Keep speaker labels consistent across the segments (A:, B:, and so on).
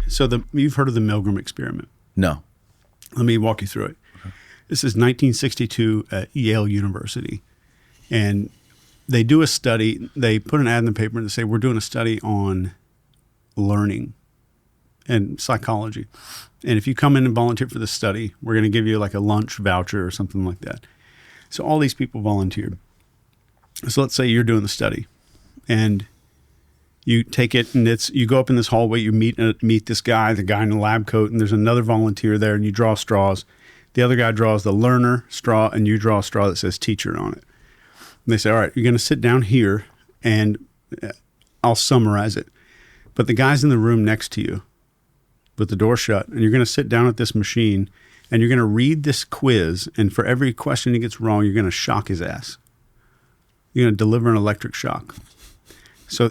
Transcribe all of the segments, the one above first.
A: So you've heard of the Milgram experiment.
B: No.
A: Let me walk you through it. Okay. This is 1962 at Yale University. And they do a study. They put an ad in the paper and they say, we're doing a study on learning and psychology. And if you come in and volunteer for this study, we're going to give you like a lunch voucher or something like that. So all these people volunteered. So let's say you're doing the study and you take it and you go up in this hallway, you meet this guy, the guy in the lab coat, and there's another volunteer there and you draw straws. The other guy draws the learner straw and you draw a straw that says teacher on it. And they say, all right, you're going to sit down here and I'll summarize it. But the guy's in the room next to you with the door shut, and you're going to sit down at this machine and you're going to read this quiz. And for every question he gets wrong, you're going to shock his ass. You're going to deliver an electric shock. So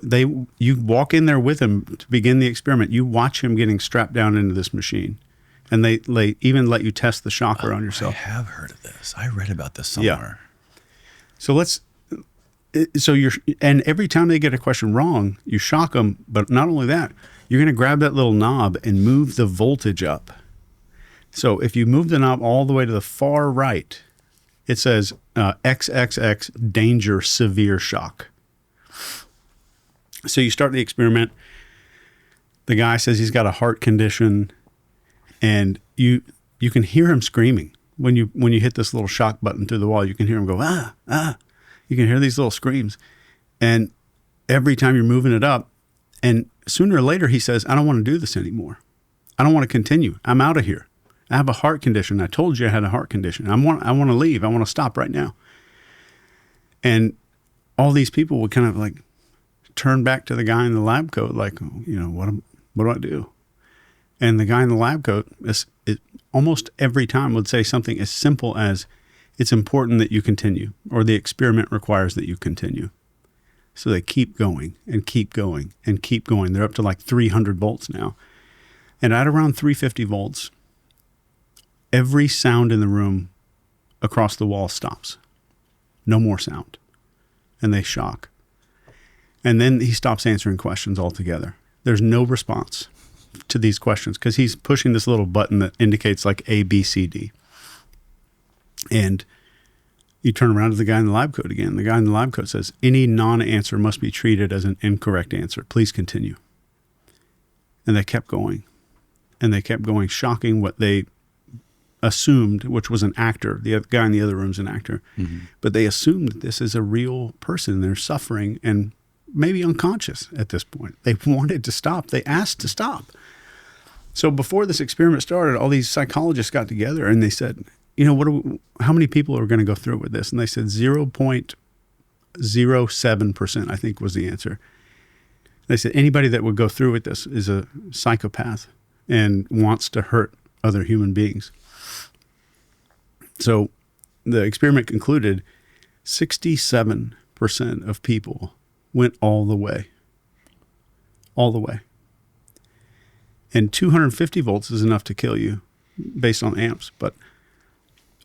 A: you walk in there with him to begin the experiment. You watch him getting strapped down into this machine. And they even let you test the shocker on yourself.
B: I have heard of this. I read about this somewhere.
A: Yeah. And every time they get a question wrong, you shock them. But not only that, you're going to grab that little knob and move the voltage up. So if you move the knob all the way to the far right, it says XXX danger severe shock. So you start the experiment. The guy says he's got a heart condition, and you can hear him screaming when you hit this little shock button through the wall. You can hear him go ah. You can hear these little screams, and every time you're moving it up, and sooner or later he says, "I don't want to do this anymore. I don't want to continue. I'm out of here. I have a heart condition. I told you I had a heart condition. I want to leave. I want to stop right now." And all these people would kind of like turn back to the guy in the lab coat, like, what do I do? And the guy in the lab coat almost every time would say something as simple as, "It's important that you continue," or "the experiment requires that you continue." So they keep going and keep going and keep going. They're up to like 300 volts now. And at around 350 volts, every sound in the room across the wall stops. No more sound. And they shock. And then he stops answering questions altogether. There's no response to these questions because he's pushing this little button that indicates like A, B, C, D. And you turn around to the guy in the lab coat again. The guy in the lab coat says, "Any non-answer must be treated as an incorrect answer. Please continue." And they kept going. And they kept going, shocking what they assumed, which was an actor. The other guy in the other room's an actor. Mm-hmm. But they assumed that this is a real person. They're suffering and maybe unconscious at this point. They wanted to stop. They asked to stop. So before this experiment started, all these psychologists got together and they said, how many people are going to go through with this? And they said 0.07%, I think was the answer. They said anybody that would go through with this is a psychopath and wants to hurt other human beings. So the experiment concluded 67% of people went all the way. All the way. And 250 volts is enough to kill you based on amps, but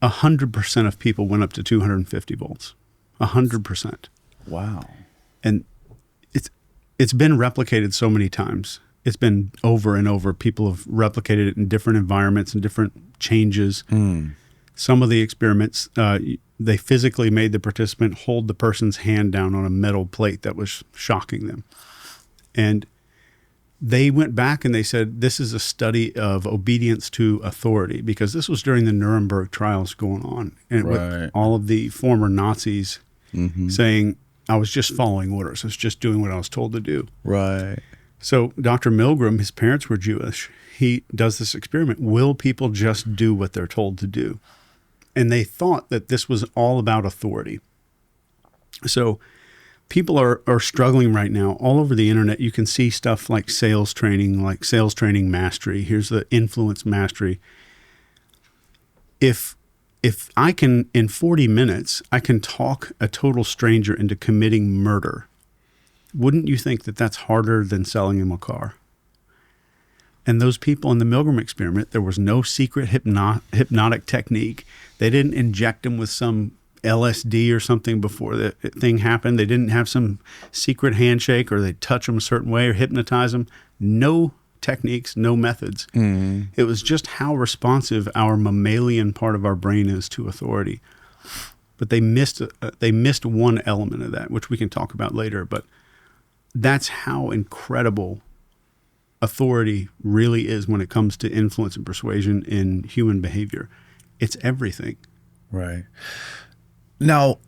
A: 100% of people went up to 250 volts. 100%.
B: Wow.
A: And it's been replicated so many times. It's been over and over. People have replicated it in different environments and different changes. Some of the experiments, they physically made the participant hold the person's hand down on a metal plate that was shocking them. And they went back and they said, this is a study of obedience to authority, because this was during the Nuremberg trials going on. And with all of the former Nazis saying, I was just following orders. I was just doing what I was told to do.
B: Right.
A: So Dr. Milgram, his parents were Jewish. He does this experiment. Will people just do what they're told to do? And they thought that this was all about authority. So people are struggling right now. All over the internet, you can see stuff like sales training mastery. Here's the influence mastery. If I can, in 40 minutes, I can talk a total stranger into committing murder, wouldn't you think that that's harder than selling him a car? And those people in the Milgram experiment, there was no secret hypnotic technique. They didn't inject them with some LSD or something before the thing happened. They didn't have some secret handshake, or they touch them a certain way or hypnotize them. No techniques, no methods. It was just how responsive our mammalian part of our brain is to authority. But they missed one element of that, which we can talk about later. But that's how incredible authority really is when it comes to influence and persuasion in human behavior. It's everything.
B: Right. Now,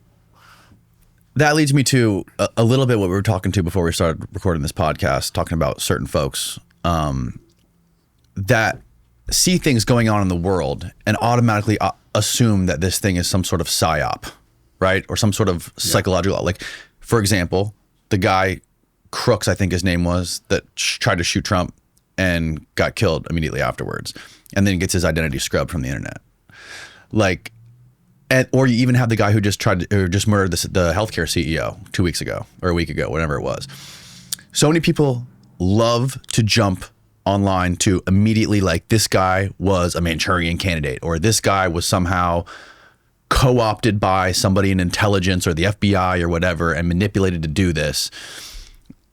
B: that leads me to a little bit what we were talking to before we started recording this podcast, talking about certain folks that see things going on in the world and automatically assume that this thing is some sort of psyop, right? Or some sort of psychological, like, for example, the guy Crooks, I think his name was, that tried to shoot Trump and got killed immediately afterwards, and then gets his identity scrubbed from the internet. Like, or you even have the guy who just murdered the healthcare CEO 2 weeks ago or a week ago, whatever it was. So many people love to jump online to immediately, like, this guy was a Manchurian candidate, or this guy was somehow co-opted by somebody in intelligence or the FBI or whatever and manipulated to do this.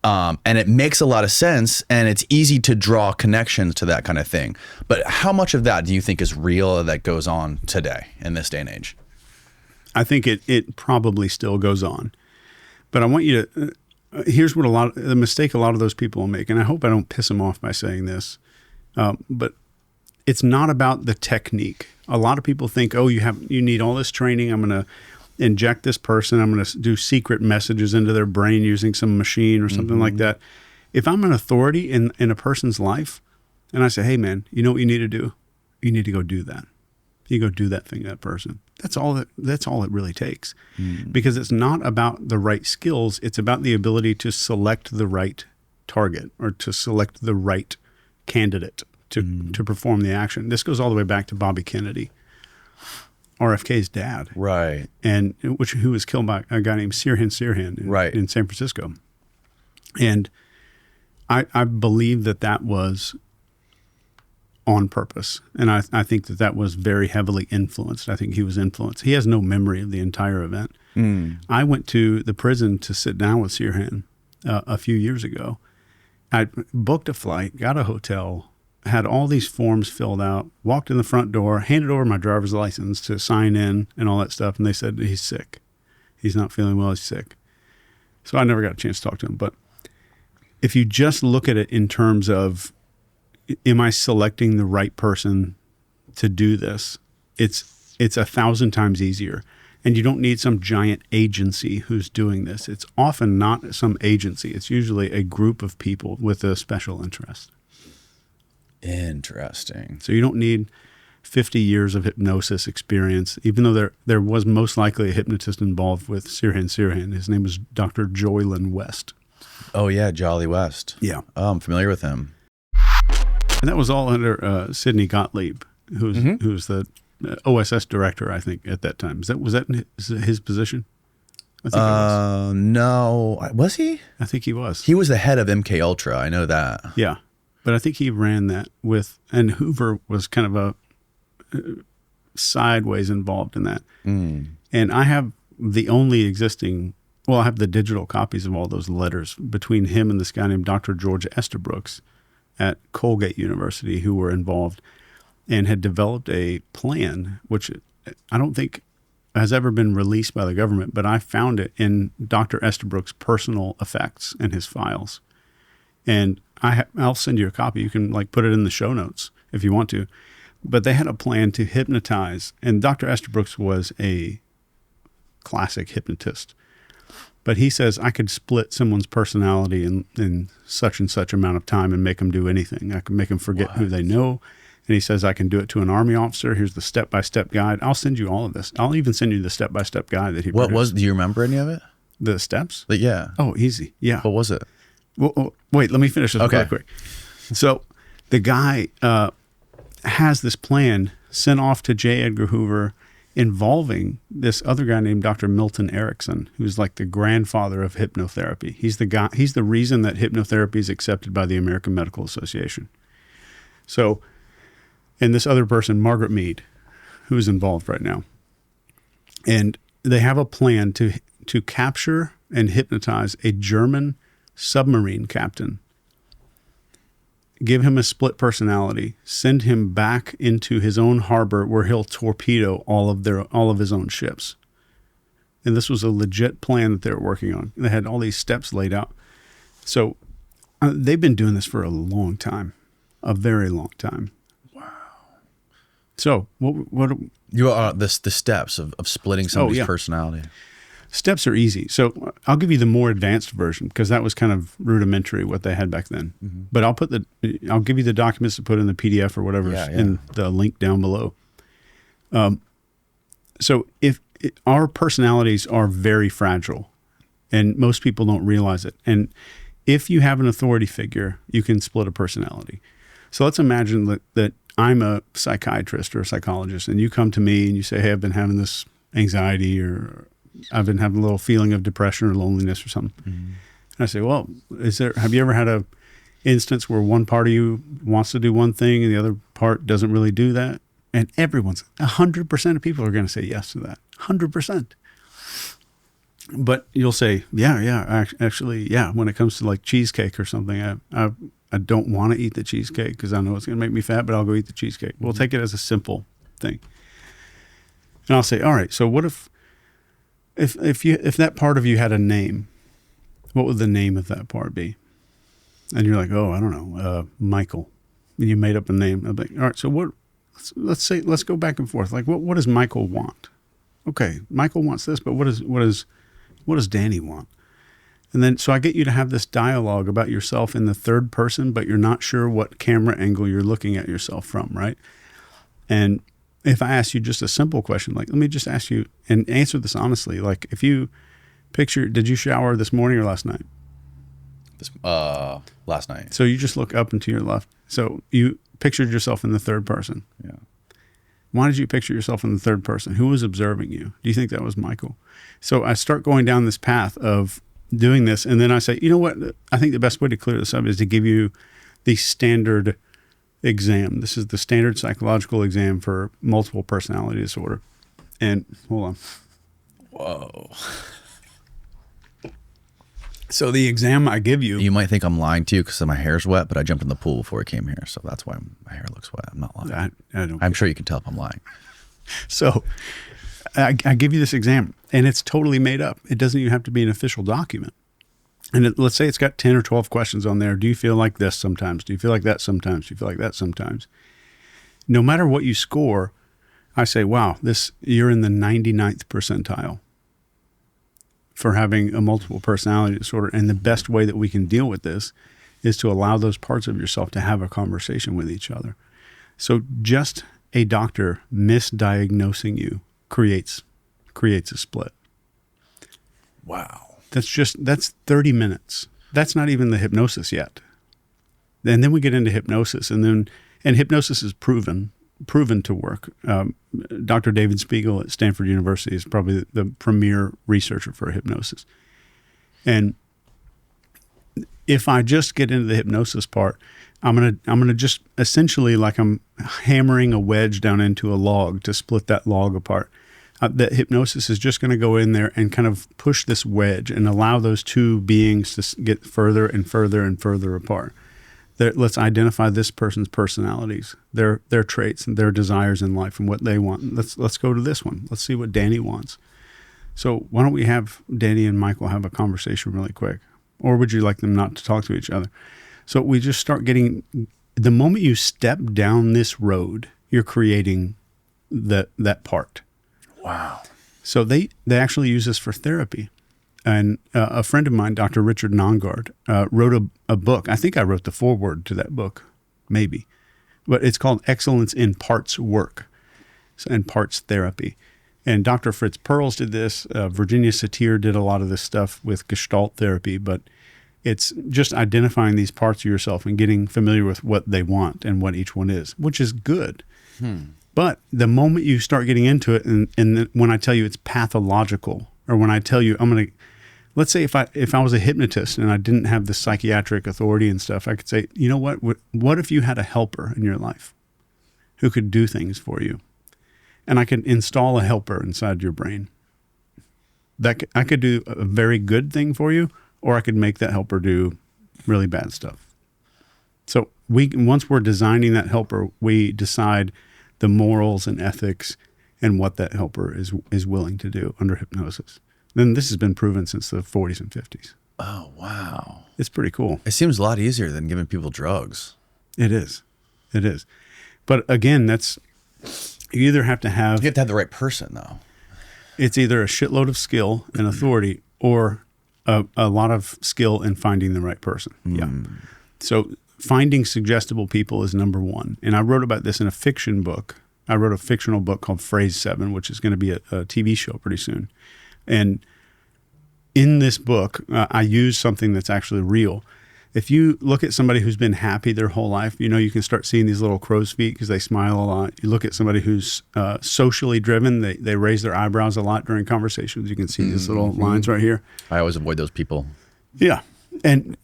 B: And it makes a lot of sense, and it's easy to draw connections to that kind of thing. But how much of that do you think is real or that goes on today in this day and age?
A: I think it probably still goes on. But I want you to, here's what the mistake a lot of those people will make, and I hope I don't piss them off by saying this, but it's not about the technique. A lot of people think, oh, you need all this training. I'm going to inject this person. I'm going to do secret messages into their brain using some machine or something like that. If I'm an authority in a person's life and I say, hey, man, you know what you need to do? You need to go do that. You go do that thing to that person. That's all it really takes. Because it's not about the right skills. It's about the ability to select the right target or to select the right candidate to perform the action. This goes all the way back to Bobby Kennedy, RFK's dad,
B: right?
A: And who was killed by a guy named Sirhan in San Francisco. And I believe that was on purpose, and I think that was very heavily influenced. I think he was influenced. He has no memory of the entire event. I went to the prison to sit down with Sirhan a few years ago. I booked a flight, got a hotel, had all these forms filled out, walked in the front door, handed over my driver's license to sign in and all that stuff. And they said, he's sick. He's not feeling well. He's sick. So I never got a chance to talk to him. But if you just look at it in terms of, am I selecting the right person to do this? It's 1,000 times easier. And you don't need some giant agency who's doing this. It's often not some agency. It's usually a group of people with a special interest.
B: Interesting.
A: So you don't need 50 years of hypnosis experience, even though there was most likely a hypnotist involved with Sirhan. His name was Dr. Joylin West.
B: Oh, yeah, Jolly West.
A: Yeah.
B: Oh, I'm familiar with him.
A: And that was all under Sidney Gottlieb, who's the OSS director, I think, at that time. Was that his position? I think it was.
B: No. Was he?
A: I think he was.
B: He was the head of MK Ultra. I know that.
A: Yeah. But I think he ran that and Hoover was kind of a sideways involved in that. And I have I have the digital copies of all those letters between him and this guy named Dr. George Estabrooks at Colgate University, who were involved and had developed a plan, which I don't think has ever been released by the government, but I found it in Dr. Estabrooks' personal effects and his files. And I'll send you a copy. You can put it in the show notes if you want to. But they had a plan to hypnotize, and Dr. Estabrooks was a classic hypnotist. But he says, I could split someone's personality in such and such amount of time and make them do anything. I can make them forget who they know. And he says, I can do it to an Army officer. Here's the step-by-step guide. I'll send you all of this. I'll even send you the step-by-step guide that he produced.
B: Do you remember any of it?
A: The steps?
B: Yeah.
A: Oh, easy. Yeah.
B: What was it?
A: Well, wait, let me finish this really quick. So the guy has this plan sent off to J. Edgar Hoover involving this other guy named Dr. Milton Erickson, who's like the grandfather of hypnotherapy. He's the reason that hypnotherapy is accepted by the American Medical Association. So, and this other person, Margaret Mead, who's involved right now. And they have a plan to capture and hypnotize a German submarine captain. give him a split personality, send him back into his own harbor where he'll torpedo all of his own ships. And this was a legit plan that they were working on. They had all these steps laid out. So they've been doing this for a long time, a very long time.
B: Wow.
A: So what
B: You are the steps of splitting somebody's personality.
A: Steps are easy. So I'll give you the more advanced version because that was kind of rudimentary what they had back then. Mm-hmm. But I'll give you the documents to put in the PDF or whatever in the link down below. So our personalities are very fragile, and most people don't realize it. And if you have an authority figure, you can split a personality. So let's imagine that I'm a psychiatrist or a psychologist, and you come to me and you say, "Hey, I've been having this anxiety, or I've been having a little feeling of depression or loneliness or something." Mm-hmm. And I say, "Well, have you ever had a instance where one part of you wants to do one thing and the other part doesn't really do that?" And 100% of people are going to say yes to that. 100%. But you'll say, actually, when it comes to like cheesecake or something, I don't want to eat the cheesecake because I know it's going to make me fat, but I'll go eat the cheesecake. We'll take it as a simple thing. And I'll say, all right, so what if that part of you had a name, what would the name of that part be? And you're like, oh, I don't know, Michael. And you made up a name. I'll be like, all right, so let's go back and forth. Like, what does Michael want? Okay, Michael wants this, but what does Danny want? And then, so I get you to have this dialogue about yourself in the third person, but you're not sure what camera angle you're looking at yourself from, right? And if I ask you just a simple question, like, let me just ask you and answer this honestly. Like, if you did you shower this morning or last night?
B: Last night.
A: So you just look up and to your left. So you pictured yourself in the third person.
B: Yeah.
A: Why did you picture yourself in the third person? Who was observing you? Do you think that was Michael? So I start going down this path of doing this, and then I say, you know what? I think the best way to clear this up is to give you the standard exam. This is the standard psychological exam for multiple personality disorder. And hold on.
B: Whoa.
A: So the exam I give you.
B: You might think I'm lying to you because my hair's wet, but I jumped in the pool before I came here, so that's why my hair looks wet. I'm not lying. I'm sure you can tell if I'm lying.
A: So I give you this exam, and it's totally made up. It doesn't even have to be an official document. And let's say it's got 10 or 12 questions on there. Do you feel like this sometimes? Do you feel like that sometimes? Do you feel like that sometimes? No matter what you score, I say, wow, you're in the 99th percentile for having a multiple personality disorder. And the best way that we can deal with this is to allow those parts of yourself to have a conversation with each other. So just a doctor misdiagnosing you creates a split.
B: Wow.
A: That's 30 minutes. That's not even the hypnosis yet. And then we get into hypnosis, and hypnosis is proven to work. Dr. David Spiegel at Stanford University is probably the premier researcher for hypnosis. And if I just get into the hypnosis part, I'm gonna just essentially, like I'm hammering a wedge down into a log to split that log apart. That hypnosis is just going to go in there and kind of push this wedge and allow those two beings to get further and further and further apart. Let's identify this person's personalities, their traits and their desires in life and what they want. Let's go to this one. Let's see what Danny wants. So why don't we have Danny and Michael have a conversation really quick? Or would you like them not to talk to each other? So we just start getting, the moment you step down this road, you're creating that part.
B: Wow.
A: So they actually use this for therapy. And a friend of mine, Dr. Richard Nongard, wrote a book. I think I wrote the foreword to that book, maybe. But it's called Excellence in Parts Work and Parts Therapy. And Dr. Fritz Perls did this. Virginia Satir did a lot of this stuff with Gestalt therapy. But it's just identifying these parts of yourself and getting familiar with what they want and what each one is, which is good. But the moment you start getting into it, and when I tell you it's pathological, or when I tell you let's say if I was a hypnotist and I didn't have the psychiatric authority and stuff, I could say, you know what if you had a helper in your life who could do things for you? And I could install a helper inside your brain. I could do a very good thing for you, or I could make that helper do really bad stuff. So once we're designing that helper, we decide the morals and ethics and what that helper is willing to do under hypnosis. Then this has been proven since the 40s and 50s.
B: Oh, wow.
A: It's pretty cool.
B: It seems a lot easier than giving people drugs.
A: It is. It is. But again, you either have to have...
B: You have to have the right person, though.
A: It's either a shitload of skill and authority or a lot of skill in finding the right person. Yeah. So finding suggestible people is number one. And I wrote about this in a fiction book. I wrote a fictional book called Phrase 7, which is going to be a TV show pretty soon. And in this book, I use something that's actually real. If you look at somebody who's been happy their whole life, you can start seeing these little crow's feet because they smile a lot. You look at somebody who's socially driven, they raise their eyebrows a lot during conversations. You can see these little lines right here.
B: I always avoid those people.
A: Yeah. And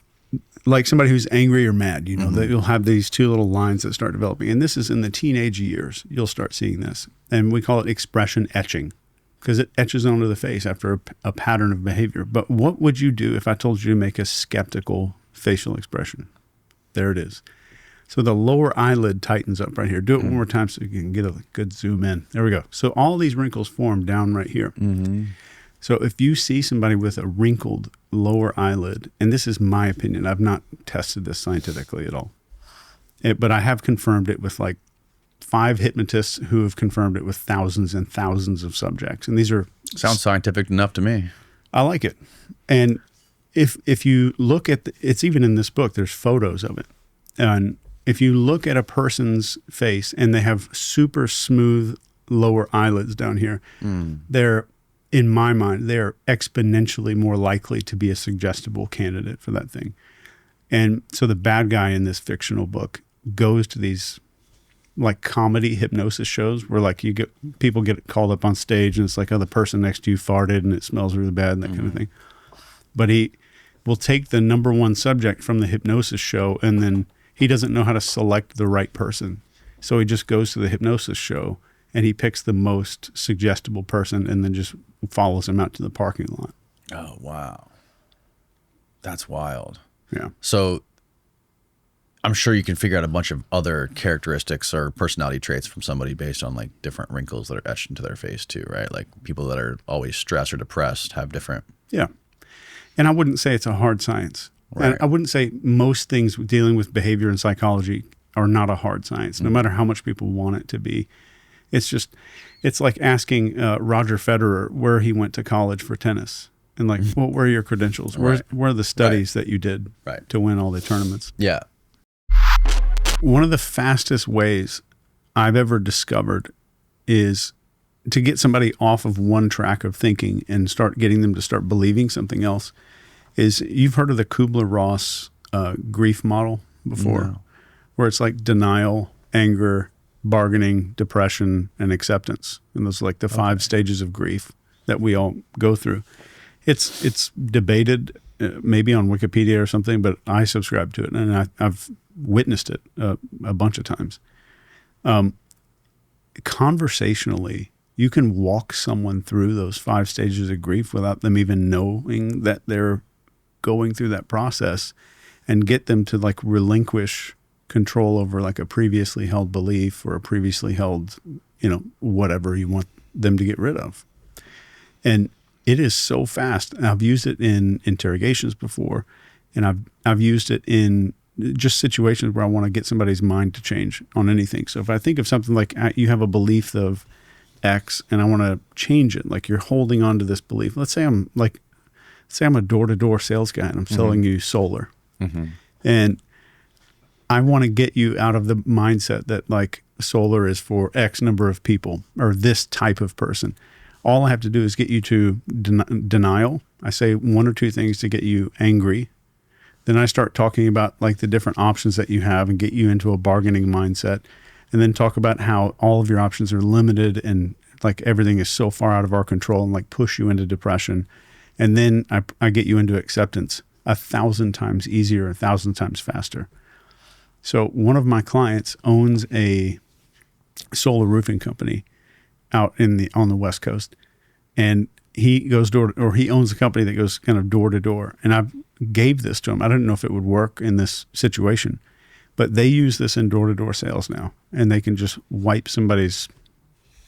A: like somebody who's angry or mad, you'll have these two little lines that start developing. And this is in the teenage years, you'll start seeing this. And we call it expression etching because it etches onto the face after a pattern of behavior. But what would you do if I told you to make a skeptical facial expression? There it is. So the lower eyelid tightens up right here. Do it one more time so you can get a good zoom in. There we go. So all these wrinkles form down right here. So if you see somebody with a wrinkled lower eyelid, and this is my opinion, I've not tested this scientifically at all, but I have confirmed it with like 5 hypnotists who have confirmed it with thousands and thousands of subjects. And these are...
B: Sounds scientific enough to me.
A: I like it. And if you look at, it's even in this book, there's photos of it. And if you look at a person's face and they have super smooth lower eyelids down here, they're, in my mind, they're exponentially more likely to be a suggestible candidate for that thing. And so the bad guy in this fictional book goes to these like comedy hypnosis shows where like people get called up on stage and it's like, oh, the person next to you farted and it smells really bad and that kind of thing. But he will take the number one subject from the hypnosis show and then he doesn't know how to select the right person. So he just goes to the hypnosis show and he picks the most suggestible person and then just follows him out to the parking lot.
B: Oh, wow. That's wild.
A: Yeah.
B: So I'm sure you can figure out a bunch of other characteristics or personality traits from somebody based on like different wrinkles that are etched into their face too, right? Like people that are always stressed or depressed have different.
A: Yeah. And I wouldn't say it's a hard science.
B: Right.
A: And I wouldn't say most things dealing with behavior and psychology are not a hard science, no matter how much people want it to be. It's like asking Roger Federer where he went to college for tennis. And like, well, where are your credentials? Where are the studies that you did to win all the tournaments?
B: Yeah.
A: One of the fastest ways I've ever discovered is to get somebody off of one track of thinking and start getting them to start believing something else is, you've heard of the Kubler-Ross grief model before, where it's like denial, anger, bargaining, depression, and acceptance. And those are like the 5 stages of grief that we all go through. It's debated maybe on Wikipedia or something, but I subscribe to it and I've witnessed it a bunch of times. Conversationally, you can walk someone through those 5 stages of grief without them even knowing that they're going through that process and get them to like relinquish control over like a previously held belief or a previously held, whatever you want them to get rid of. And it is so fast. And I've used it in interrogations before, and I've used it in just situations where I want to get somebody's mind to change on anything. So if I think of something like you have a belief of X and I want to change it, like you're holding on to this belief. Let's say I'm a door-to-door sales guy and I'm selling you solar. And I want to get you out of the mindset that like solar is for X number of people or this type of person. All I have to do is get you to denial. I say 1 or 2 things to get you angry. Then I start talking about like the different options that you have and get you into a bargaining mindset. And then talk about how all of your options are limited and like everything is so far out of our control and like push you into depression. And then I get you into acceptance 1,000 times easier, 1,000 times faster. So one of my clients owns a solar roofing company out on the West Coast, and he goes he owns a company that goes kind of door to door. And I gave this to him. I didn't know if it would work in this situation, But they use this in door-to-door sales now, and they can just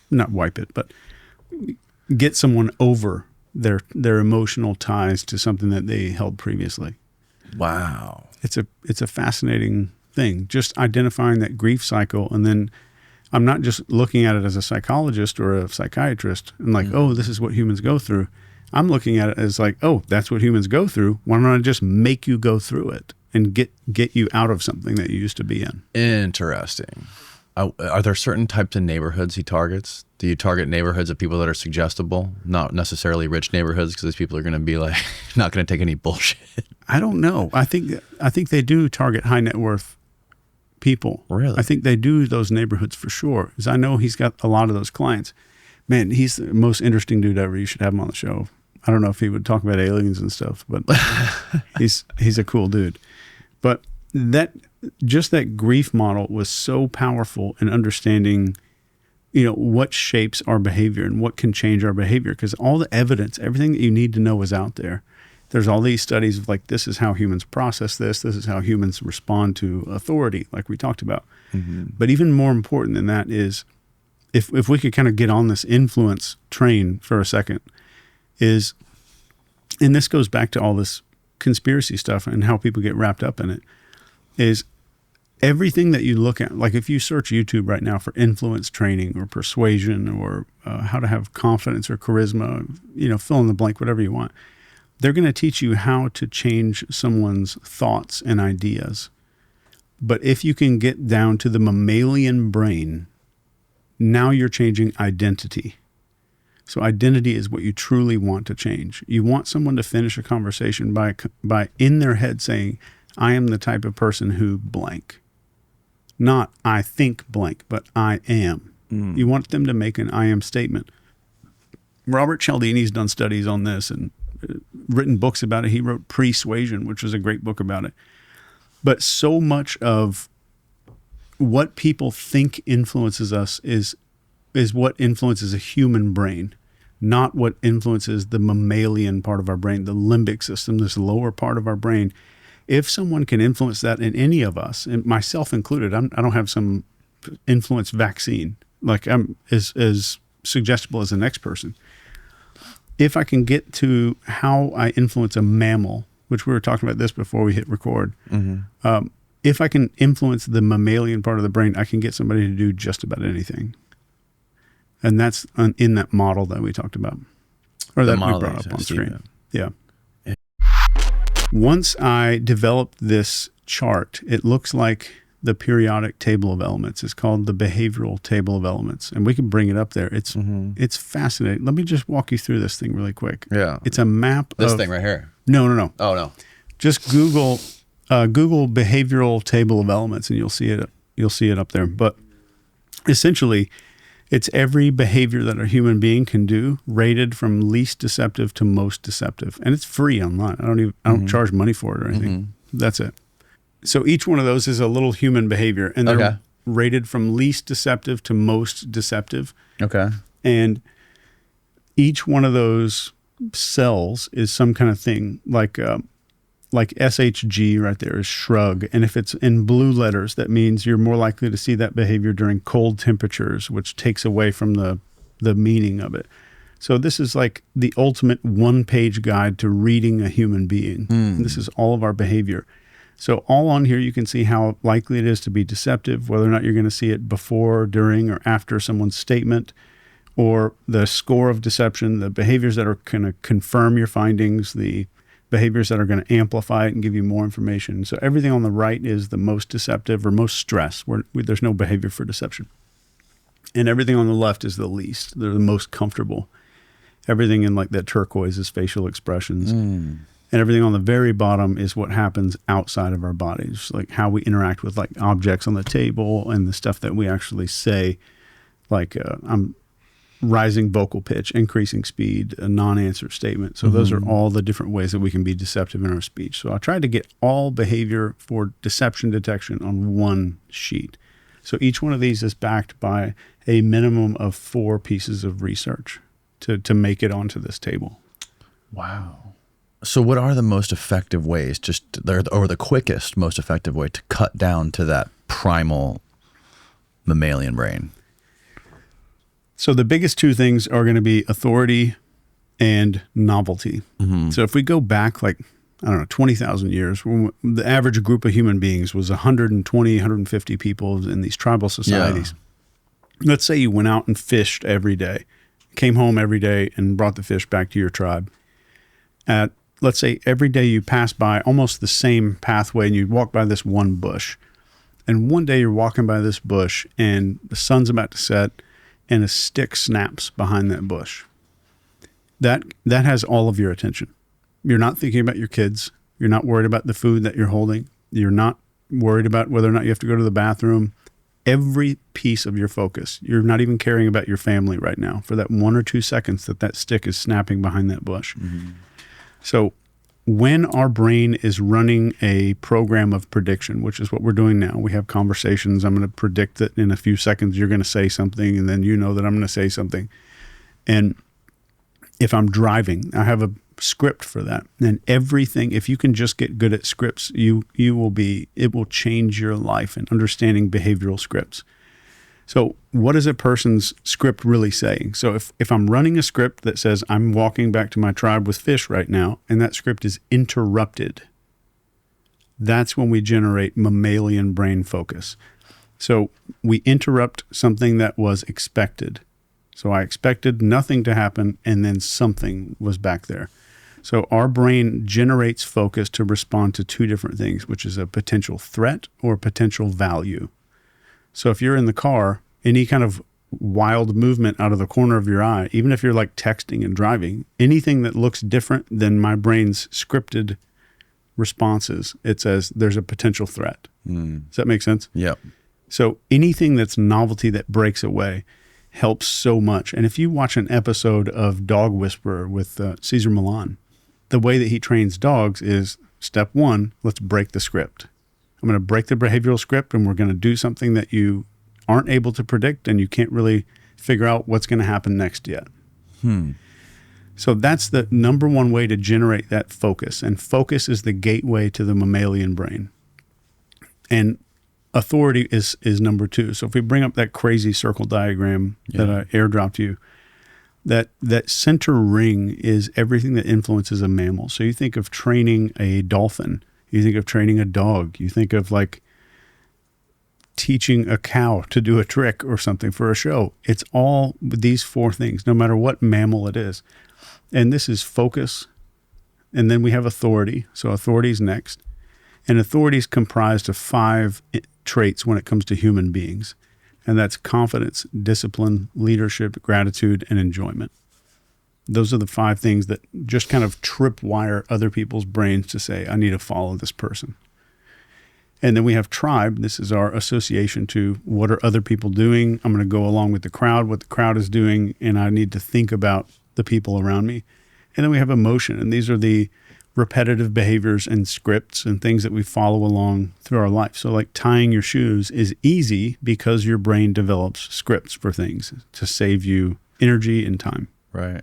A: not wipe it, but get someone over their emotional ties to something that they held previously.
B: Wow.
A: It's a fascinating thing, just identifying that grief cycle. And then I'm not just looking at it as a psychologist or a psychiatrist and like, oh, this is what humans go through. I'm looking at it as like, oh, that's what humans go through. Why don't I just make you go through it and get you out of something that you used to be in?
B: Interesting. Are there certain types of neighborhoods he targets? Do you target neighborhoods of people that are suggestible, not necessarily rich neighborhoods, because these people are going to be like not going to take any bullshit?
A: I don't know. I think they do target high net worth people.
B: Really?
A: I think they do those neighborhoods for sure, because I know he's got a lot of those clients. Man, he's the most interesting dude ever. You should have him on the show. I don't know if he would talk about aliens and stuff, but he's a cool dude. But that grief model was so powerful in understanding, what shapes our behavior and what can change our behavior. Because all the evidence, everything that you need to know is out there. There's all these studies of like, this is how humans process this. This is how humans respond to authority, like we talked about. Mm-hmm. But even more important than that is, if we could kind of get on this influence train for a second, and this goes back to all this conspiracy stuff and how people get wrapped up in it, is everything that you look at, like if you search YouTube right now for influence training or persuasion or how to have confidence or charisma, fill in the blank, whatever you want, they're going to teach you how to change someone's thoughts and ideas. But if you can get down to the mammalian brain, now you're changing identity. So identity is what you truly want to change. You want someone to finish a conversation by in their head saying, I am the type of person who blank. Not I think blank, but I am. You want them to make an I am statement. Robert Cialdini's done studies on this and written books about it. He wrote Persuasion, which was a great book about it. But so much of what people think influences us is what influences a human brain, not what influences the mammalian part of our brain, the limbic system, this lower part of our brain. If someone can influence that in any of us, and myself included, I don't have some influence vaccine. Like I'm as suggestible as the next person. If I can get to how I influence a mammal, which we were talking about this before we hit record, if I can influence the mammalian part of the brain, I can get somebody to do just about anything. And that's in that model that we talked about, or that we brought up on screen. Yeah. Once I developed this chart, it looks like the periodic table of elements. It's called the behavioral table of elements, and we can bring it up there. It's fascinating. Let me just walk you through this thing really quick.
B: Yeah.
A: It's a map
B: This thing right here.
A: No.
B: Oh, no.
A: Just Google behavioral table of elements, and you'll see it. You'll see it up there. But essentially, it's every behavior that a human being can do, rated from least deceptive to most deceptive, and it's free online. I don't charge money for it or anything. That's it. So each one of those is a little human behavior, and they're rated from least deceptive to most deceptive. Okay. And each one of those cells is some kind of thing, like SHG right there is shrug. And if it's in blue letters, that means you're more likely to see that behavior during cold temperatures, which takes away from the meaning of it. So this is like the ultimate one-page guide to reading a human being. This is all of our behavior. So all on here, you can see how likely it is to be deceptive, whether or not you're going to see it before, during, or after someone's statement, or the score of deception, the behaviors that are going to confirm your findings, the behaviors that are going to amplify it and give you more information. So everything on the right is the most deceptive or most stress, where there's no behavior for deception. And everything on the left is the least. They're the most comfortable. Everything in like that turquoise is facial expressions. And everything on the very bottom is what happens outside of our bodies, like how we interact with like objects on the table and the stuff that we actually say, like I'm rising vocal pitch, increasing speed, a non-answer statement. So those are all the different ways that we can be deceptive in our speech. So I tried to get all behavior for deception detection on one sheet. So each one of these is backed by a minimum of 4 pieces of research to make it onto this table.
B: Wow. So what are the most effective ways, or the quickest, most effective way to cut down to that primal mammalian brain?
A: So the biggest two things are going to be authority and novelty. So if we go back 20,000 years, when the average group of human beings was 120, 150 people in these tribal societies. Yeah. Let's say you went out and fished every day, came home every day and brought the fish back to your tribe. Let's say every day you pass by almost the same pathway and you walk by this one bush. And one day you're walking by this bush and the sun's about to set and a stick snaps behind that bush. That has all of your attention. You're not thinking about your kids. You're not worried about the food that you're holding. You're not worried about whether or not you have to go to the bathroom. Every piece of your focus, you're not even caring about your family right now for that 1 or 2 seconds that stick is snapping behind that bush. So when our brain is running a program of prediction, which is what we're doing now, we have conversations. I'm going to predict that in a few seconds you're going to say something, and then you know that I'm going to say something. And if I'm driving, I have a script for that. And everything, if you can just get good at scripts, it will change your life in understanding behavioral scripts. So what is a person's script really saying? So if I'm running a script that says I'm walking back to my tribe with fish right now, and that script is interrupted, that's when we generate mammalian brain focus. So we interrupt something that was expected. So I expected nothing to happen, and then something was back there. So our brain generates focus to respond to two different things, which is a potential threat or potential value. So if you're in the car, any kind of wild movement out of the corner of your eye, even if you're like texting and driving, anything that looks different than my brain's scripted responses, it says there's a potential threat. Does that make sense?
B: Yep.
A: So anything that's novelty that breaks away helps so much. And if you watch an episode of Dog Whisperer with Cesar Millan, the way that he trains dogs is step one, let's break the script. I'm going to break the behavioral script, and we're going to do something that you aren't able to predict and you can't really figure out what's going to happen next yet. So that's the number one way to generate that focus. And focus is the gateway to the mammalian brain. And authority is number two. So if we bring up that crazy circle diagram that I airdropped you, that center ring is everything that influences a mammal. So you think of training a dolphin, you think of training a dog, you think of like teaching a cow to do a trick or something for a show. It's all these four things, no matter what mammal it is. And this is focus. And then we have authority. So authority is next. And authority is comprised of 5 traits when it comes to human beings. And that's confidence, discipline, leadership, gratitude, and enjoyment. Those are the 5 things that just kind of tripwire other people's brains to say, I need to follow this person. And then we have tribe. This is our association to what are other people doing. I'm going to go along with the crowd, what the crowd is doing, and I need to think about the people around me. And then we have emotion. And these are the repetitive behaviors and scripts and things that we follow along through our life. So like tying your shoes is easy because your brain develops scripts for things to save you energy and time.
B: Right.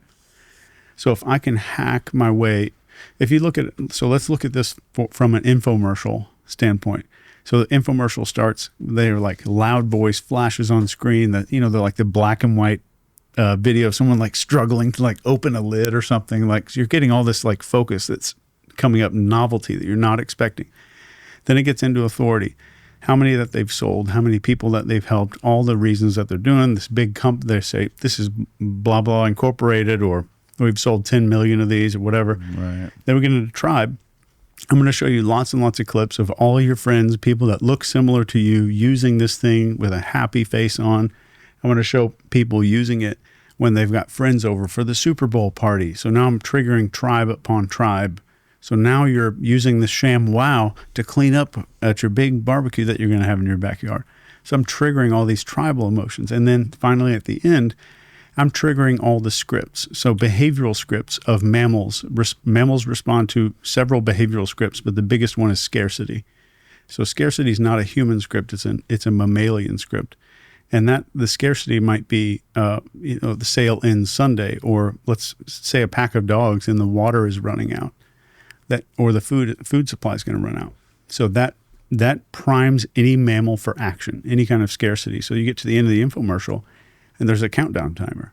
A: So if I can hack my way, if you look at it, so let's look at this from an infomercial standpoint. So the infomercial starts, they're like loud voice flashes on screen that, they're like the black and white video of someone like struggling to like open a lid or something. Like, so you're getting all this like focus that's coming up, novelty that you're not expecting. Then it gets into authority. How many that they've sold, how many people that they've helped, all the reasons that they're doing this big company. They say, this is blah, blah incorporated, or we've sold 10 million of these or whatever.
B: Right.
A: Then we get into tribe. I'm going to show you lots and lots of clips of all your friends, people that look similar to you using this thing with a happy face on. I'm going to show people using it when they've got friends over for the Super Bowl party. So now I'm triggering tribe upon tribe. So now you're using the sham wow to clean up at your big barbecue that you're going to have in your backyard. So I'm triggering all these tribal emotions. And then finally at the end, I'm triggering all the scripts. So behavioral scripts of mammals. Mammals respond to several behavioral scripts, but the biggest one is scarcity. So scarcity is not a human script. It's a mammalian script. And that the scarcity might be, the sale ends Sunday, or let's say a pack of dogs and the water is running out. that, or the food supply is going to run out. So that primes any mammal for action, any kind of scarcity. So you get to the end of the infomercial and there's a countdown timer.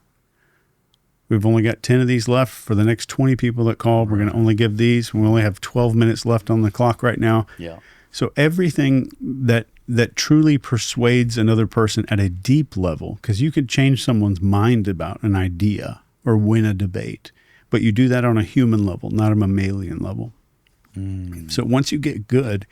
A: We've only got 10 of these left for the next 20 people that call. We're going to only give these. We only have 12 minutes left on the clock right now.
B: Yeah.
A: So everything that truly persuades another person at a deep level, because you could change someone's mind about an idea or win a debate, but you do that on a human level, not a mammalian level. So once you get good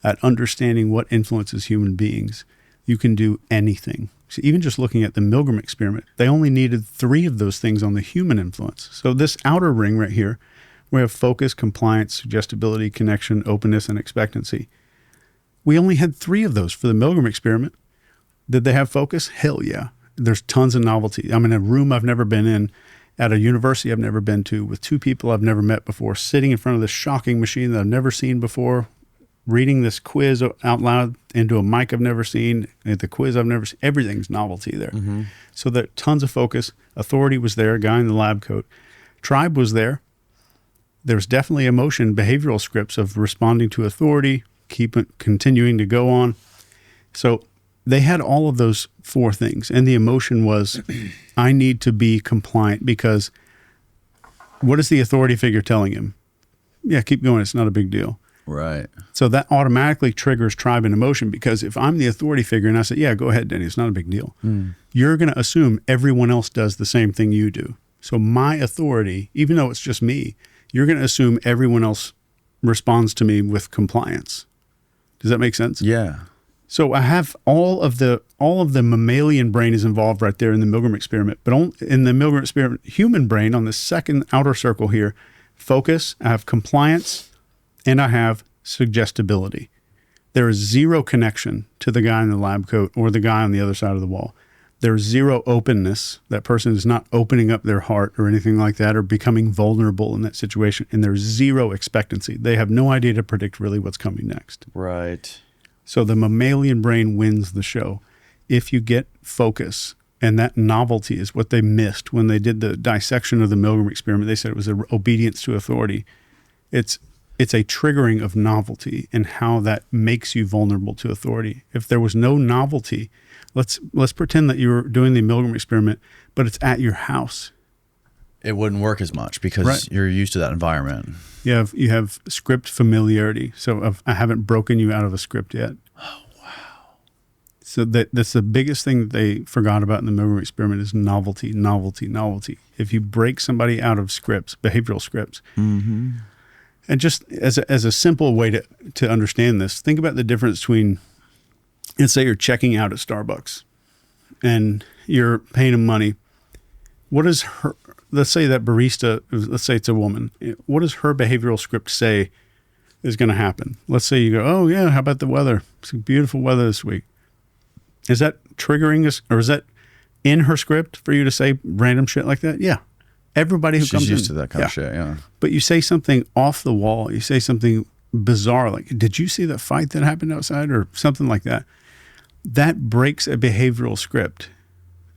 A: at understanding what influences human beings, you can do anything. So even just looking at the Milgram experiment, they only needed 3 of those things on the human influence. So this outer ring right here, we have focus, compliance, suggestibility, connection, openness, and expectancy. We only had 3 of those for the Milgram experiment. Did they have focus? Hell yeah. There's tons of novelty. I'm in a room I've never been in, at a university I've never been to, with 2 people I've never met before, sitting in front of this shocking machine that I've never seen before, reading this quiz out loud into a mic I've never seen, at the quiz I've never seen. Everything's novelty there. So there tons of focus. Authority was there, guy in the lab coat. Tribe was there. There's definitely emotion, behavioral scripts of responding to authority, continuing to go on. So they had all of those 4 things. And the emotion was, I need to be compliant, because what is the authority figure telling him? Yeah, keep going. It's not a big deal.
B: Right.
A: So that automatically triggers tribe and emotion, because if I'm the authority figure and I say, yeah, go ahead, Denny, it's not a big deal, you're going to assume everyone else does the same thing you do. So my authority, even though it's just me, you're going to assume everyone else responds to me with compliance. Does that make sense?
B: Yeah.
A: So I have all of the mammalian brain is involved right there in the Milgram experiment, but in the Milgram experiment, human brain on the second outer circle here, focus, I have compliance, and I have suggestibility. There is 0 connection to the guy in the lab coat or the guy on the other side of the wall. There's 0 openness. That person is not opening up their heart or anything like that, or becoming vulnerable in that situation. And there's 0 expectancy. They have no idea to predict really what's coming next.
B: Right.
A: So the mammalian brain wins the show. If you get focus, and that novelty is what they missed when they did the dissection of the Milgram experiment. They said it was obedience to authority. It's a triggering of novelty and how that makes you vulnerable to authority. If there was no novelty, let's pretend that you're doing the Milgram experiment, but it's at your house.
B: It wouldn't work as much because you're used to that environment.
A: You have script familiarity. So I haven't broken you out of a script yet.
B: Oh, wow.
A: So that's the biggest thing that they forgot about in the Milgram experiment is novelty, novelty, novelty. If you break somebody out of scripts, behavioral scripts, and just as a simple way to understand this, think about the difference between, let's say you're checking out at Starbucks and you're paying them money. What is her, let's say that barista, let's say it's a woman. What does her behavioral script say is going to happen? Let's say you go, oh yeah, how about the weather? It's beautiful weather this week. Is that triggering us, or is that in her script for you to say random shit like that? Yeah. Everybody who comes in.
B: She's used to that kind of shit, yeah.
A: But you say something off the wall, you say something bizarre, like, did you see that fight that happened outside, or something like that? That breaks a behavioral script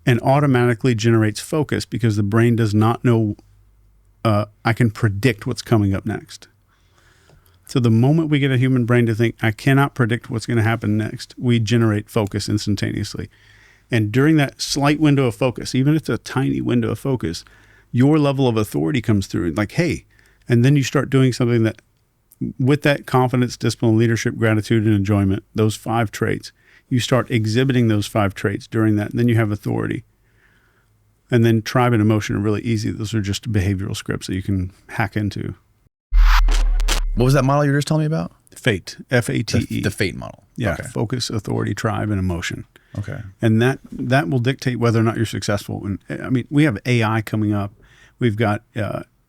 A: and automatically generates focus, because the brain does not know, I can predict what's coming up next. So the moment we get a human brain to think, I cannot predict what's going to happen next, we generate focus instantaneously. And during that slight window of focus, even if it's a tiny window of focus, your level of authority comes through, like, hey, and then you start doing something that, with that confidence, discipline, leadership, gratitude, and enjoyment, those 5 traits, you start exhibiting those 5 traits during that, and then you have authority. And then tribe and emotion are really easy. Those are just behavioral scripts that you can hack into.
B: What was that model you were just telling me about?
A: Fate, F-A-T-E.
B: The fate model.
A: Yeah,
B: Okay.
A: focus, authority, tribe, and emotion.
B: Okay.
A: And that will dictate whether or not you're successful. And I mean, we have AI coming up. We've got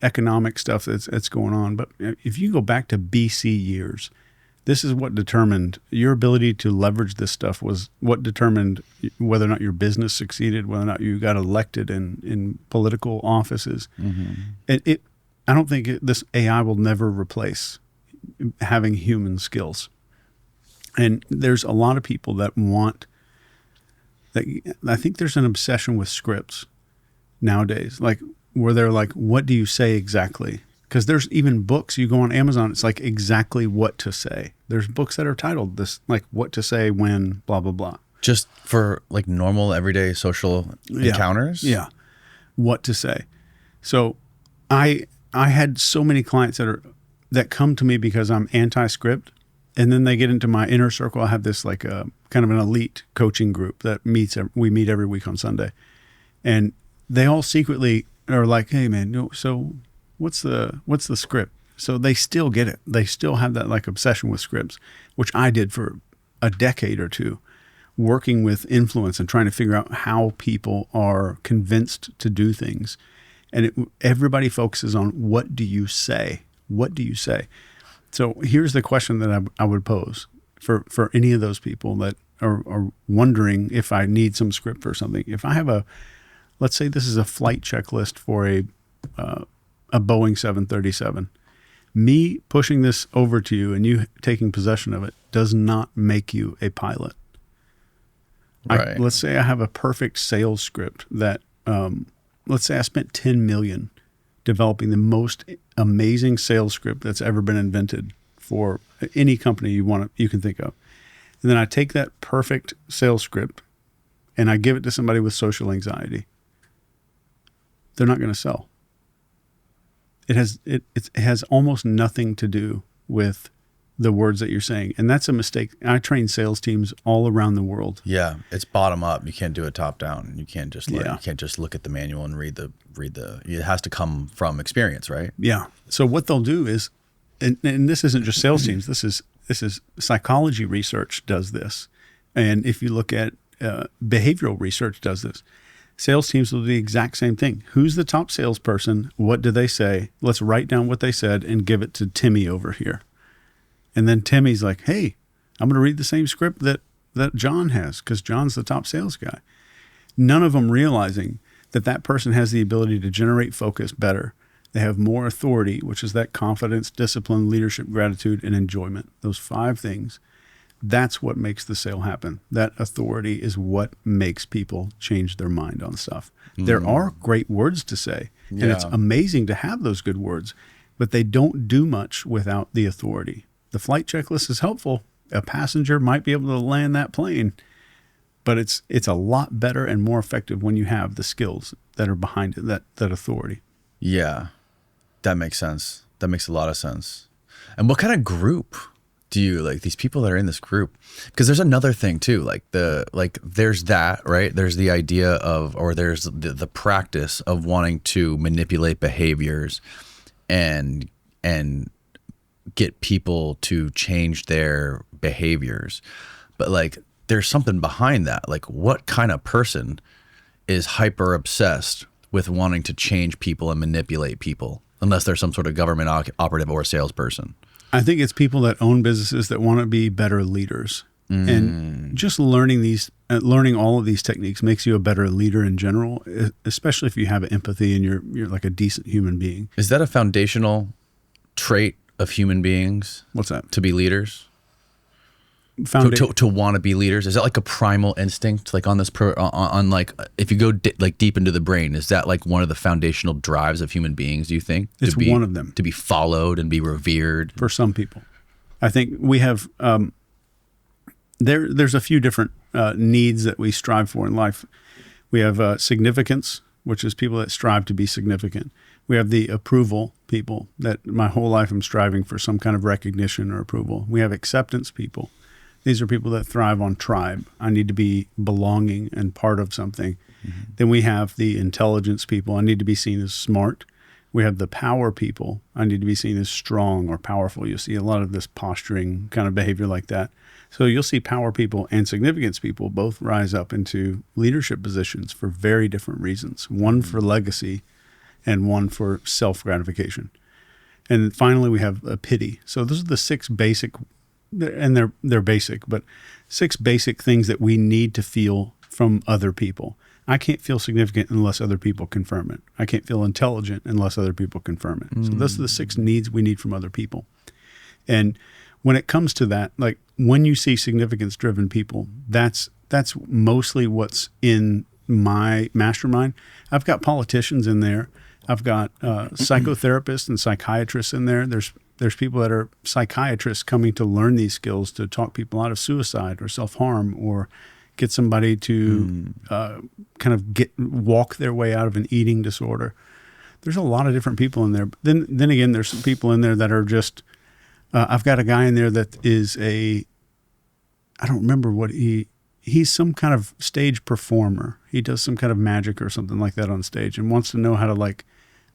A: economic stuff that's going on. But if you go back to BC years, this is what determined your ability to leverage this stuff, was what determined whether or not your business succeeded, whether or not you got elected in political offices. Mm-hmm. I don't think this AI will never replace having human skills. And there's a lot of people that want that. I think there's an obsession with scripts nowadays, like where they're like, what do you say exactly? Because there's even books, you go on Amazon, it's like exactly what to say. There's books that are titled this, like what to say when, blah, blah, blah.
B: Just for like normal everyday social encounters?
A: Yeah. What to say. So I had so many clients that come to me because I'm anti-script, and then they get into my inner circle. I have this like a kind of an elite coaching group that we meet every week on Sunday. And they all secretly are like, hey man, so what's the script? So they still get it. They still have that like obsession with scripts, which I did for a decade or two, working with influence and trying to figure out how people are convinced to do things. And everybody focuses on what do you say? What do you say? So here's the question that I would pose for any of those people that are wondering if I need some script for something. If I have let's say this is a flight checklist for a Boeing 737. Me pushing this over to you and you taking possession of it does not make you a pilot.
B: Right.
A: Let's say I have a perfect sales script that, let's say I spent $10 million developing the most amazing sales script that's ever been invented for any company you can think of. And then I take that perfect sales script and I give it to somebody with social anxiety. They're not going to sell. It has almost nothing to do with the words that you're saying. And that's a mistake. I train sales teams all around the world.
B: Yeah, it's bottom up. You can't do it top down. You can't just you can't just look at the manual and read the it has to come from experience, right?
A: Yeah. So what they'll do is, and this isn't just sales teams, this is psychology research does this. And if you look at behavioral research does this. Sales teams will do the exact same thing. Who's the top salesperson? What do they say? Let's write down what they said and give it to Timmy over here. And then Timmy's like, hey, I'm going to read the same script that John has because John's the top sales guy. None of them realizing that person has the ability to generate focus better. They have more authority, which is that confidence, discipline, leadership, gratitude, and enjoyment. Those 5 things. That's what makes the sale happen. That authority is what makes people change their mind on stuff. There are great words to say, and it's amazing to have those good words, but they don't do much without the authority. The flight checklist is helpful. A passenger might be able to land that plane, but it's a lot better and more effective when you have the skills that are behind it, that authority.
B: Yeah, that makes sense. That makes a lot of sense. And what kind of group do you like these people that are in this group? Because there's another thing too, there's that, right? There's the idea of, or there's the practice of wanting to manipulate behaviors and get people to change their behaviors. But like, there's something behind that. Like, what kind of person is hyper obsessed with wanting to change people and manipulate people, unless they're some sort of government operative or salesperson?
A: I think it's people that own businesses that want to be better leaders. And just learning all of these techniques makes you a better leader in general, especially if you have empathy and you're like a decent human being.
B: Is that a foundational trait of human beings?
A: What's that?
B: To be leaders? To want to be leaders? Is that like a primal instinct? Like on this like if you go deep into the brain, is that like one of the foundational drives of human beings, do you think?
A: It's one of them.
B: To be followed and be revered?
A: For some people. I think we have, there's a few different needs that we strive for in life. We have significance, which is people that strive to be significant. We have the approval people that my whole life I'm striving for some kind of recognition or approval. We have acceptance people. These are people that thrive on tribe. I need to be belonging and part of something. Mm-hmm. Then we have the intelligence people. I need to be seen as smart. We have the power people. I need to be seen as strong or powerful. You'll see a lot of this posturing kind of behavior like that. So you'll see power people and significance people both rise up into leadership positions for very different reasons. One for legacy and one for self-gratification. And finally, we have a pity. So those are the 6 basic, and they're basic, but 6 basic things that we need to feel from other people. I can't feel significant unless other people confirm it. I can't feel intelligent unless other people confirm it. So those are the 6 needs we need from other people. And when it comes to that, like when you see significance-driven people, that's mostly what's in my mastermind. I've got politicians in there. I've got psychotherapists and psychiatrists in there. There's people that are psychiatrists coming to learn these skills to talk people out of suicide or self-harm or get somebody to kind of walk their way out of an eating disorder. There's a lot of different people in there. Then again, there's some people in there that are just, I've got a guy in there that is I don't remember what he's some kind of stage performer. He does some kind of magic or something like that on stage and wants to know how to like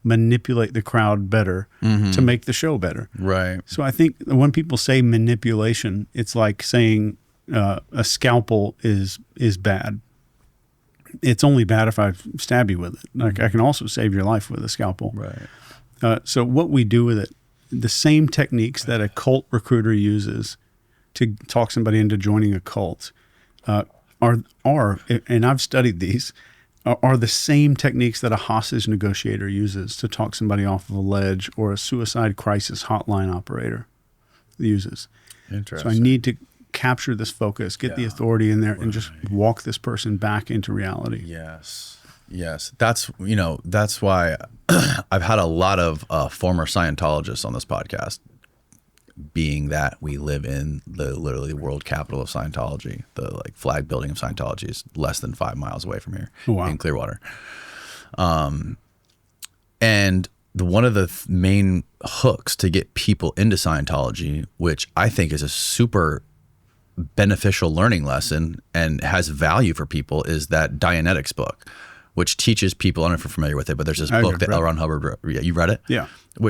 A: manipulate the crowd better to make the show better.
B: Right.
A: So I think when people say manipulation, it's like saying a scalpel is bad. It's only bad if I stab you with it. Like I can also save your life with a scalpel.
B: Right.
A: So what we do with it, the same techniques that a cult recruiter uses to talk somebody into joining a cult are, and I've studied these, are the same techniques that a hostage negotiator uses to talk somebody off of a ledge or a suicide crisis hotline operator uses.
B: Interesting.
A: So I need to capture this focus, get the authority in there, and just walk this person back into reality.
B: Yes. That's why I've had a lot of former Scientologists on this podcast, being that we live in the literally world capital of Scientology. The like flag building of Scientology is less than 5 miles away from here in Clearwater. And one of the main hooks to get people into Scientology, which I think is a super beneficial learning lesson and has value for people, is that Dianetics book, which teaches people, I don't know if you're familiar with it, but there's this book that L. Ron Hubbard wrote. You read it?
A: Yeah.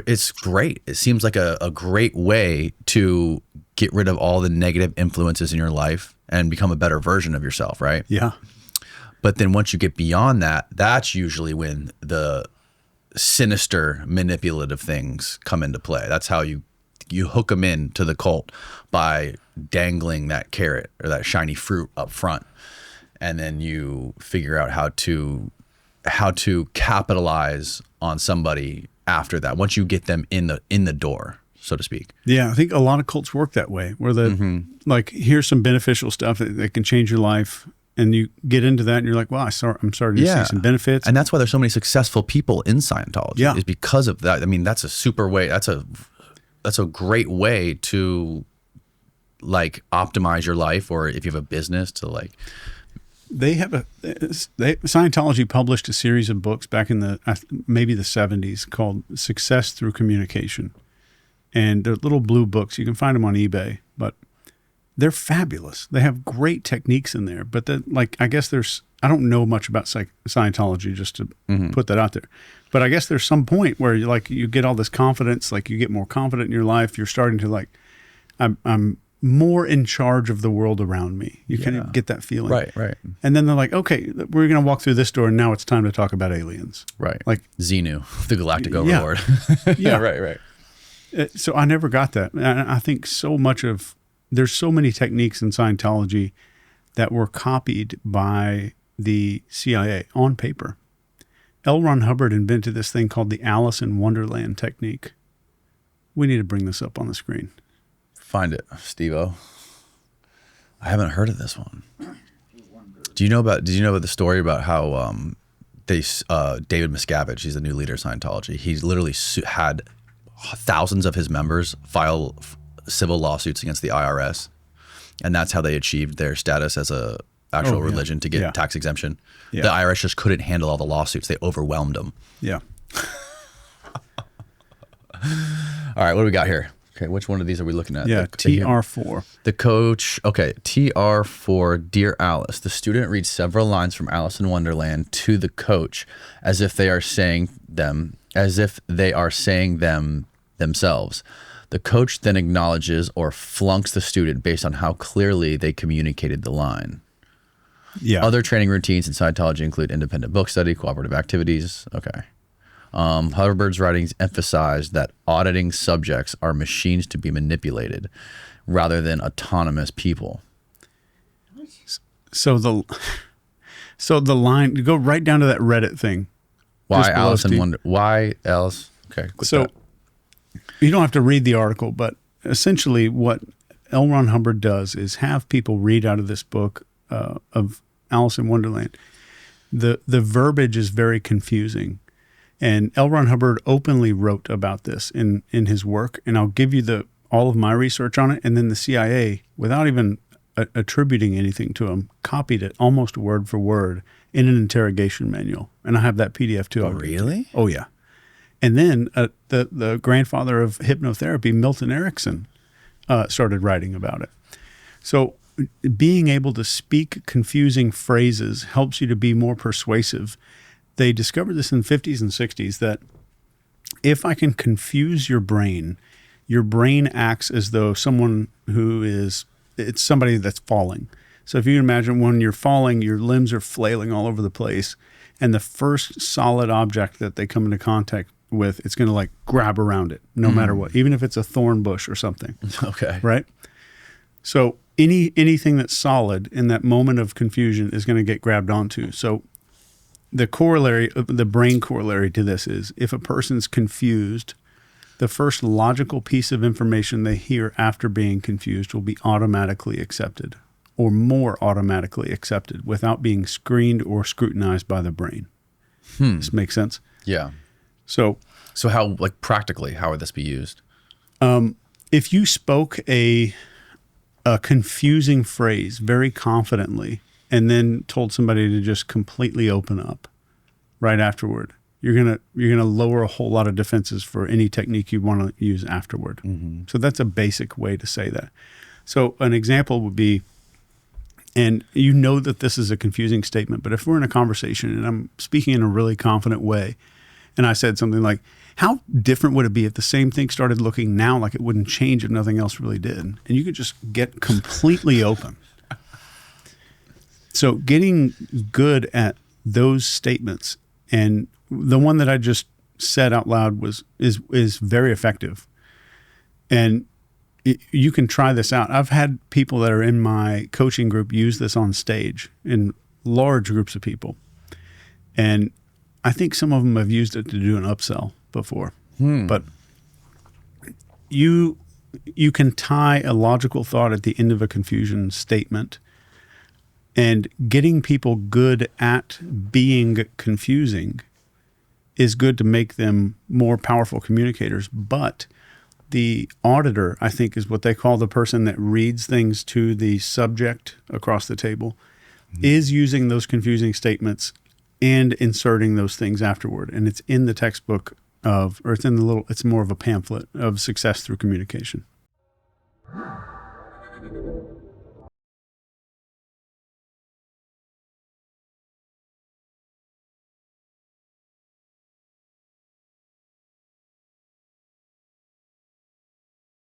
B: It's great. It seems like a great way to get rid of all the negative influences in your life and become a better version of yourself, right?
A: Yeah.
B: But then once you get beyond that, that's usually when the sinister, manipulative things come into play. That's how you hook them into the cult, by dangling that carrot or that shiny fruit up front. And then you figure out how to capitalize on somebody after that, once you get them in the door, so to speak.
A: Yeah, I think a lot of cults work that way, where like, here's some beneficial stuff that can change your life, and you get into that, and you're like, "Wow, I'm starting to see some benefits."
B: And that's why there's so many successful people in Scientology.
A: Yeah,
B: is because of that. I mean, that's a super way. That's a great way to like optimize your life, or if you have a business, to like.
A: Scientology published a series of books back in maybe the 70s called Success Through Communication. And they're little blue books. You can find them on eBay, but they're fabulous. They have great techniques in there. But then, like, I guess I don't know much about Scientology, just to put that out there. But I guess there's some point where you get all this confidence, like you get more confident in your life. You're starting to like, I'm more in charge of the world around me. You kind of get that feeling.
B: Right.
A: And then they're like, okay, we're going to walk through this door, and now it's time to talk about aliens.
B: Right.
A: Like
B: Xenu, the galactic overlord.
A: Yeah.
B: Right.
A: So I never got that. And I think there's so many techniques in Scientology that were copied by the CIA on paper. L. Ron Hubbard invented this thing called the Alice in Wonderland technique. We need to bring this up on the screen.
B: Find it, Steve-O. I haven't heard of this one. Did you know about the story about how David Miscavige, he's the new leader of Scientology, he's literally had thousands of his members file civil lawsuits against the IRS, and that's how they achieved their status as a actual religion to get tax exemption. Yeah. The IRS just couldn't handle all the lawsuits. They overwhelmed them. Yeah. All right, what do we got here? Okay, which one of these are we looking at?
A: Yeah, TR4.
B: The coach, okay, TR4, Dear Alice. The student reads several lines from Alice in Wonderland to the coach as if they are saying them themselves. The coach then acknowledges or flunks the student based on how clearly they communicated the line. Yeah. Other training routines in Scientology include independent book study, cooperative activities. Okay. Hubbard's writings emphasize that auditing subjects are machines to be manipulated rather than autonomous people. So the line, go right down to that Reddit thing. Why Alice in Wonder? Why else? Okay.
A: So you don't have to read the article, but essentially what L. Ron Hubbard does is have people read out of this book of Alice in Wonderland. The verbiage is very confusing. And L. Ron Hubbard openly wrote about this in his work. And I'll give you all of my research on it. And then the CIA, without even attributing anything to him, copied it almost word for word in an interrogation manual. And I have that PDF too.
B: Oh, really?
A: Oh, yeah. And then the grandfather of hypnotherapy, Milton Erickson, started writing about it. So being able to speak confusing phrases helps you to be more persuasive. They discovered this in the 50s and 60s that if I can confuse your brain acts as though it's somebody that's falling. So if you imagine when you're falling, your limbs are flailing all over the place, and the first solid object that they come into contact with, it's going to like grab around it no matter what, even if it's a thorn bush or something.
B: Okay.
A: Right? So anything that's solid in that moment of confusion is going to get grabbed onto. So the brain corollary to this is if a person's confused, the first logical piece of information they hear after being confused will be automatically accepted, or more automatically accepted, without being screened or scrutinized by the brain. This makes sense?
B: Yeah.
A: So
B: how, like practically, how would this be used?
A: If you spoke a confusing phrase very confidently and then told somebody to just completely open up right afterward, you're gonna lower a whole lot of defenses for any technique you want to use afterward. So that's a basic way to say that. So an example would be, and you know that this is a confusing statement, but if we're in a conversation and I'm speaking in a really confident way, and I said something like, how different would it be if the same thing started looking now like it wouldn't change if nothing else really did? And you could just get completely open. So getting good at those statements, and the one that I just said out loud is very effective. And you can try this out. I've had people that are in my coaching group use this on stage in large groups of people. And I think some of them have used it to do an upsell before. But you can tie a logical thought at the end of a confusion statement, and getting people good at being confusing is good to make them more powerful communicators. But the auditor, I think, is what they call the person that reads things to the subject across the table, is using those confusing statements and inserting those things afterward. And it's in the textbook it's more of a pamphlet of success through communication.